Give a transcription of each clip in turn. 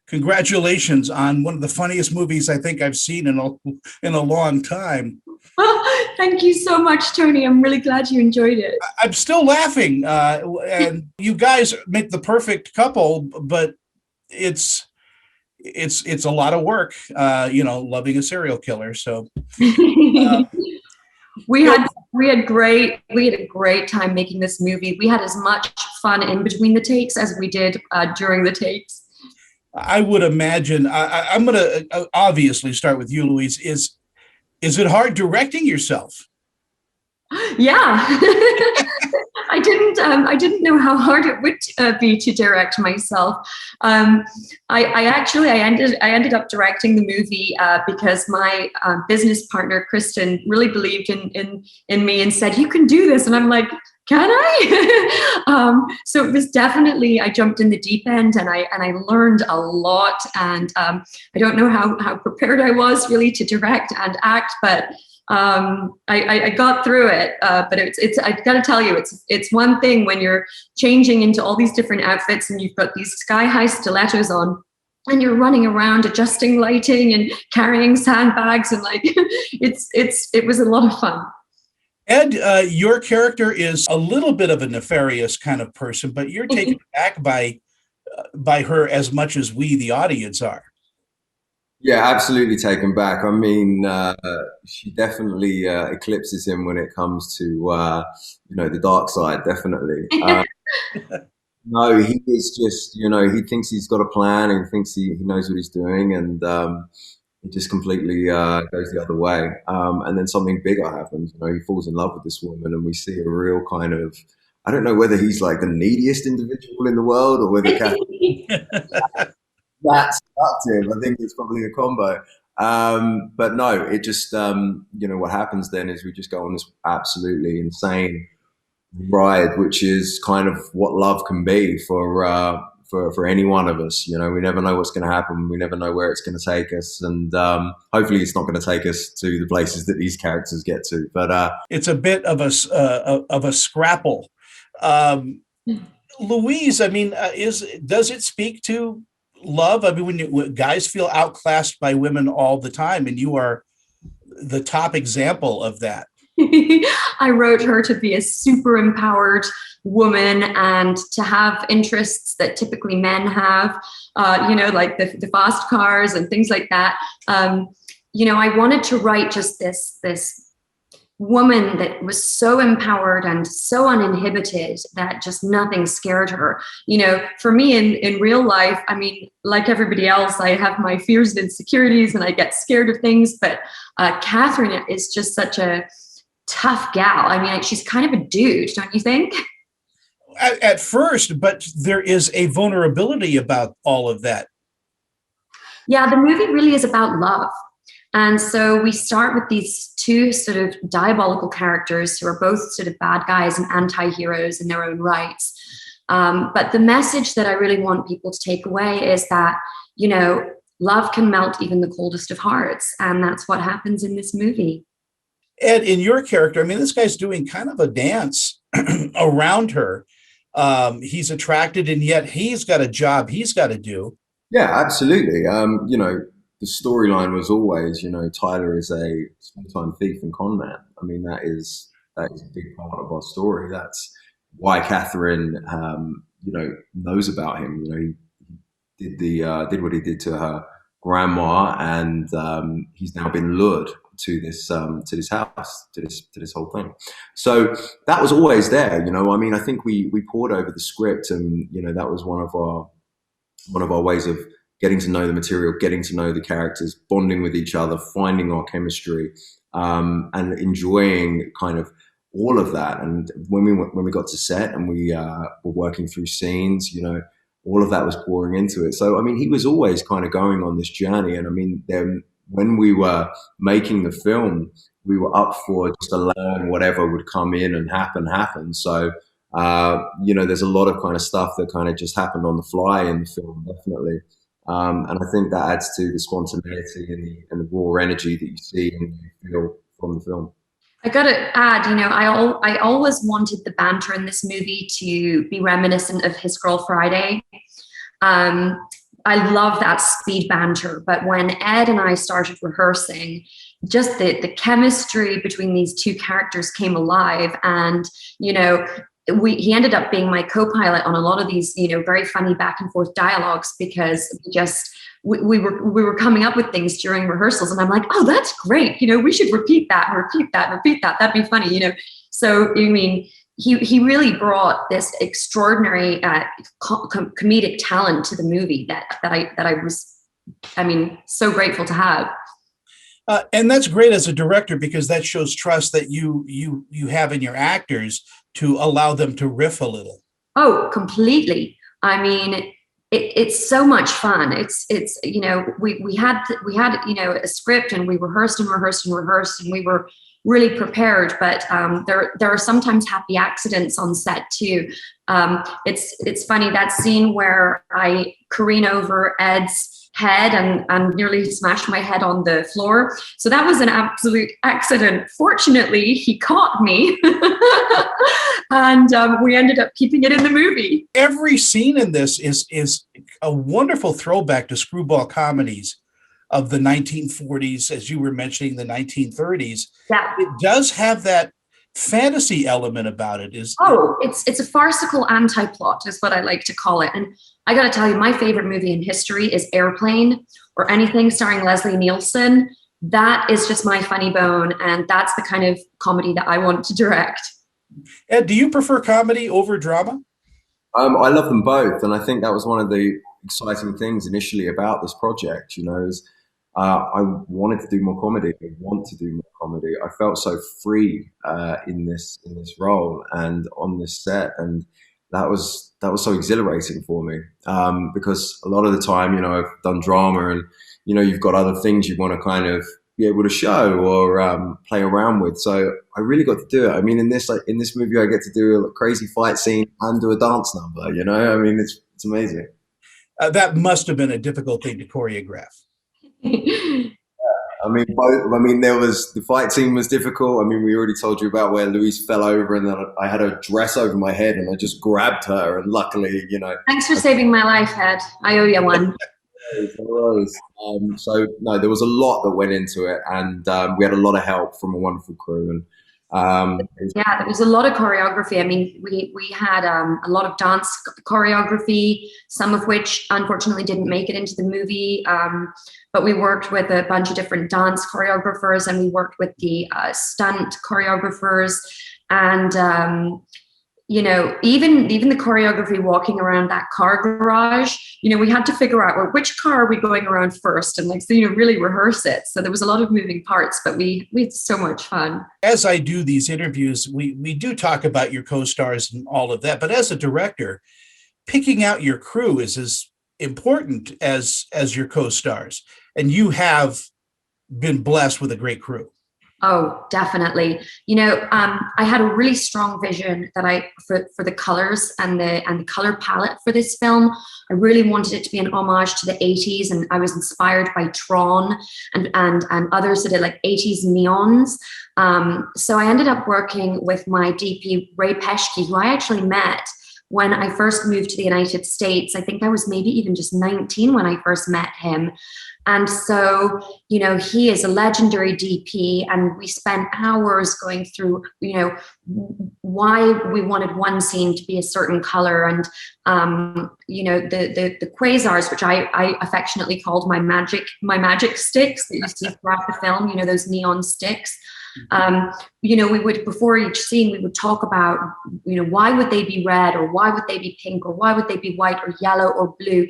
Congratulations on one of the funniest movies I think I've seen in a long time. Thank you so much, Tony. I'm really glad you enjoyed it. I'm still laughing, and you guys make the perfect couple, but it's it's a lot of work, loving a serial killer. So uh, we had a great time making this movie. We had as much fun in between the takes as we did during the takes. I would imagine. I'm going to obviously start with you, Louise. Is it hard directing yourself? Yeah. I didn't know how hard it would be to direct myself. I ended up directing the movie because my business partner Kristen really believed in me and said, "You can do this," and I'm like, "Can I?" So it was definitely, I jumped in the deep end, and I learned a lot. And I don't know how prepared I was really to direct and act, but I got through it. But it's I've got to tell you, it's one thing when you're changing into all these different outfits and you've got these sky-high stilettos on, and you're running around adjusting lighting and carrying sandbags, and like it was a lot of fun. Ed, your character is a little bit of a nefarious kind of person, but you're taken back by her as much as we, the audience, are. Yeah, absolutely taken back. I mean, she definitely eclipses him when it comes to the dark side. Definitely. No, he is just he thinks he's got a plan and he thinks he knows what he's doing, and it just completely goes the other way. And then something bigger happens. He falls in love with this woman, and we see a real kind of, I don't know whether he's like the neediest individual in the world or whether that's productive. I think it's probably a combo. But no, it just, what happens then is we just go on this absolutely insane ride, which is kind of what love can be for any one of us. We never know what's going to happen. We never know where it's going to take us. And hopefully it's not going to take us to the places that these characters get to. But it's a bit of a scrapple. Louise, I mean, does it speak to love? I mean, when guys feel outclassed by women all the time, and you are the top example of that. I wrote her to be a super empowered woman and to have interests that typically men have, like the fast cars and things like that. I wanted to write just this woman that was so empowered and so uninhibited that just nothing scared her. For me in real life, I mean, like everybody else, I have my fears and insecurities and I get scared of things, but Catherine is just such a tough gal. I mean, she's kind of a dude, don't you think? At first, but there is a vulnerability about all of that. Yeah, the movie really is about love. And so we start with these two sort of diabolical characters who are both sort of bad guys and anti-heroes in their own rights. But the message that I really want people to take away is that, love can melt even the coldest of hearts. And that's what happens in this movie. Ed, in your character, I mean, this guy's doing kind of a dance around her. He's attracted, and yet he's got a job he's got to do. Yeah, absolutely. The storyline was always, Tyler is a small-time thief and con man. I mean, that is a big part of our story. That's why Catherine, knows about him. He did what he did to her grandma, and he's now been lured to this house, to this whole thing. So that was always there. I mean, I think we poured over the script, and that was one of our ways of getting to know the material, getting to know the characters, bonding with each other, finding our chemistry, and enjoying kind of all of that. And when we got to set and we were working through scenes, all of that was pouring into it. So I mean, he was always kind of going on this journey. And I mean, then when we were making the film, we were up for just allowing whatever would come in and happen. So there's a lot of kind of stuff that kind of just happened on the fly in the film, definitely. And I think that adds to the spontaneity and the raw energy that you see and you feel from the film. I got to add, I always wanted the banter in this movie to be reminiscent of His Girl Friday. I love that speed banter. But when Ed and I started rehearsing, just the chemistry between these two characters came alive. And, he ended up being my co-pilot on a lot of these, very funny back and forth dialogues, because we were coming up with things during rehearsals, and I'm like, oh, that's great. We should repeat that, repeat that, repeat that. That'd be funny, So, he really brought this extraordinary comedic talent to the movie that I was, so grateful to have. And that's great as a director, because that shows trust that you have in your actors to allow them to riff a little. Oh, completely. It's so much fun. It's we had a script, and we rehearsed and rehearsed and rehearsed, and we were really prepared. But there are sometimes happy accidents on set too. It's funny, that scene where I careen over Ed's head and nearly smashed my head on the floor. So that was an absolute accident. Fortunately, he caught me, and we ended up keeping it in the movie. Every scene in this is a wonderful throwback to screwball comedies of the 1940s, as you were mentioning, the 1930s. Yeah. It does have that fantasy element about it. It's a farcical anti-plot, is what I like to call it. And I got to tell you, my favorite movie in history is Airplane, or anything starring Leslie Nielsen. That is just my funny bone, and that's the kind of comedy that I want to direct. Ed, do you prefer comedy over drama? I love them both, and I think that was one of the exciting things initially about this project. Is I wanted to do more comedy. I want to do more comedy. I felt so free in this role and on this set, and that was so exhilarating for me, because a lot of the time, I've done drama, and you've got other things you want to kind of be able to show or play around with. So I really got to do it. In this movie, I get to do a crazy fight scene and do a dance number. It's amazing. That must have been a difficult thing to choreograph. There was, the fight scene was difficult. We already told you about where Louise fell over, and then I had a dress over my head, and I just grabbed her, and luckily, Thanks for saving my life, Ed. I owe you one. So no, there was a lot that went into it, and we had a lot of help from a wonderful crew, and there was a lot of choreography. We had a lot of dance choreography, some of which unfortunately didn't make it into the movie. But we worked with a bunch of different dance choreographers, and we worked with the stunt choreographers, and even the choreography walking around that car garage. We had to figure out, well, which car are we going around first, and really rehearse it. So there was a lot of moving parts, but we had so much fun. As I do these interviews, we do talk about your co-stars and all of that, but as a director, picking out your crew is as important as your co-stars, and you have been blessed with a great crew. Oh, definitely. I had a really strong vision that for the colors and the color palette for this film. I really wanted it to be an homage to the 80s, and I was inspired by Tron and others that did like 80s neons. So I ended up working with my DP, Ray Peschke, who I actually met when I first moved to the United States. I think I was maybe even just 19 when I first met him. And so, he is a legendary DP, and we spent hours going through, why we wanted one scene to be a certain color. And, the quasars, which I affectionately called my magic sticks that you see throughout the film, those neon sticks. We would, before each scene, we would talk about, why would they be red, or why would they be pink, or why would they be white or yellow or blue?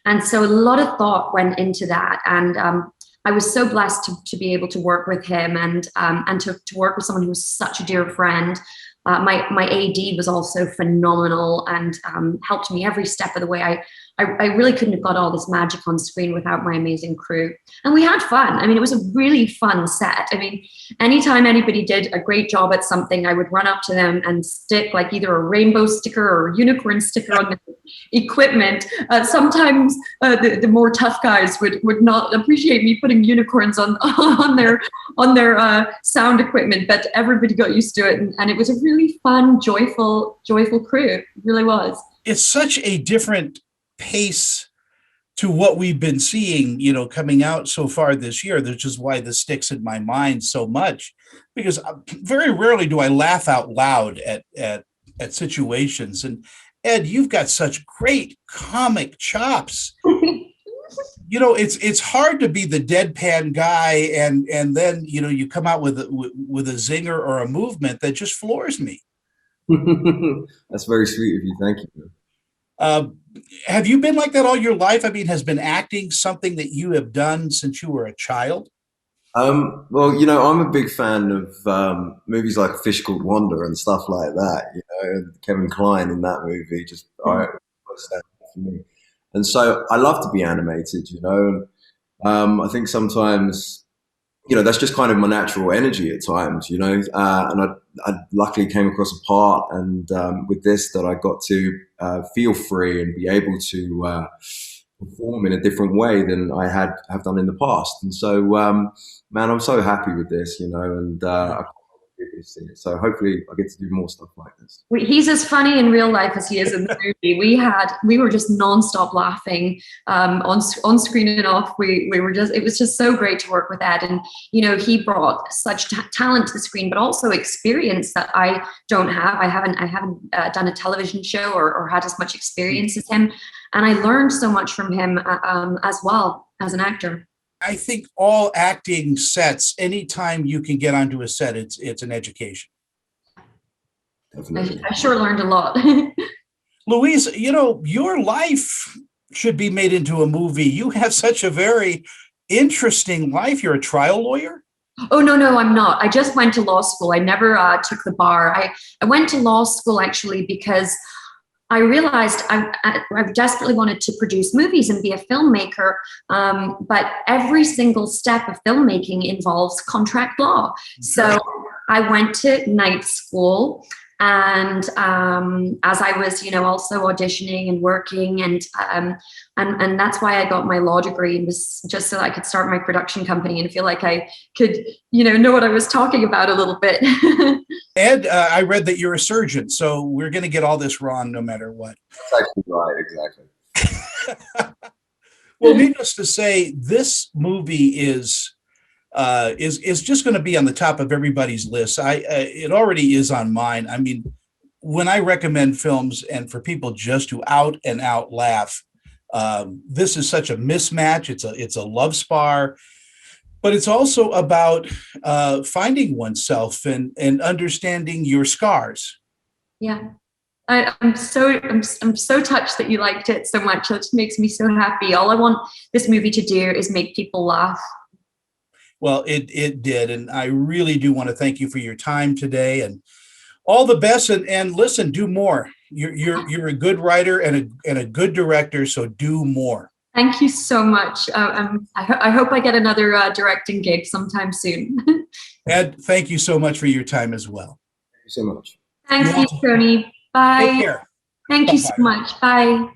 And so a lot of thought went into that. And I was so blessed to be able to work with him, and to work with someone who was such a dear friend. My AD was also phenomenal, and helped me every step of the way. I really couldn't have got all this magic on screen without my amazing crew. And we had fun. It was a really fun set. Anytime anybody did a great job at something, I would run up to them and stick like either a rainbow sticker or a unicorn sticker on the equipment. Sometimes the more tough guys would not appreciate me putting unicorns on their sound equipment, but everybody got used to it. And it was a really fun, joyful crew. It really was. It's such a different pace to what we've been seeing, coming out so far this year. That's just why this sticks in my mind so much, because very rarely do I laugh out loud at situations. And Ed, you've got such great comic chops. It's hard to be the deadpan guy, and then you come out with a zinger or a movement that just floors me. That's very sweet of you. Thank you. Have you been like that all your life? I mean, has been acting something that you have done since you were a child? Well, I'm a big fan of movies like A Fish Called Wanda and stuff like that. And Kevin Kline in that movie just stand out for me. And so I love to be animated. And I think sometimes that's just kind of my natural energy at times. And I luckily came across a part, and with this, that I got to feel free and be able to perform in a different way than I have done in the past. And so, man, I'm so happy with this, and I can't wait to see it. So hopefully I get to do more stuff like this. He's as funny in real life as he is in the movie. We were just nonstop laughing on screen and off. It was just so great to work with Ed. And, he brought such talent to the screen, but also experience that I don't have. I haven't done a television show or had as much experience as him. And I learned so much from him as well as an actor. I think all acting sets, anytime you can get onto a set, it's an education. Definitely. I sure learned a lot. Louise, your life should be made into a movie. You have such a very interesting life. You're a trial lawyer? Oh, no, I'm not. I just went to law school. I never took the bar. I went to law school actually because I realized I desperately wanted to produce movies and be a filmmaker, but every single step of filmmaking involves contract law. So I went to night school, and as I was, also auditioning and working, and that's why I got my law degree, was just so I could start my production company and feel like I could, know what I was talking about a little bit. Ed, I read that you're a surgeon, so we're going to get all this wrong no matter what. That's actually right, exactly. Well, needless to say, this movie is just going to be on the top of everybody's list. It already is on mine. I mean, when I recommend films and for people just to out and out laugh, this is such a mismatch. It's a love spar. But it's also about finding oneself and understanding your scars. Yeah, I'm so touched that you liked it so much. It makes me so happy. All I want this movie to do is make people laugh. Well, it did, and I really do want to thank you for your time today, and all the best. And listen, do more. You're a good writer and a good director, so do more. Thank you so much. I hope I get another directing gig sometime soon. Ed, thank you so much for your time as well. Thank you so much. Thanks, Tony. Bye. Take care. Thank you so much. Bye.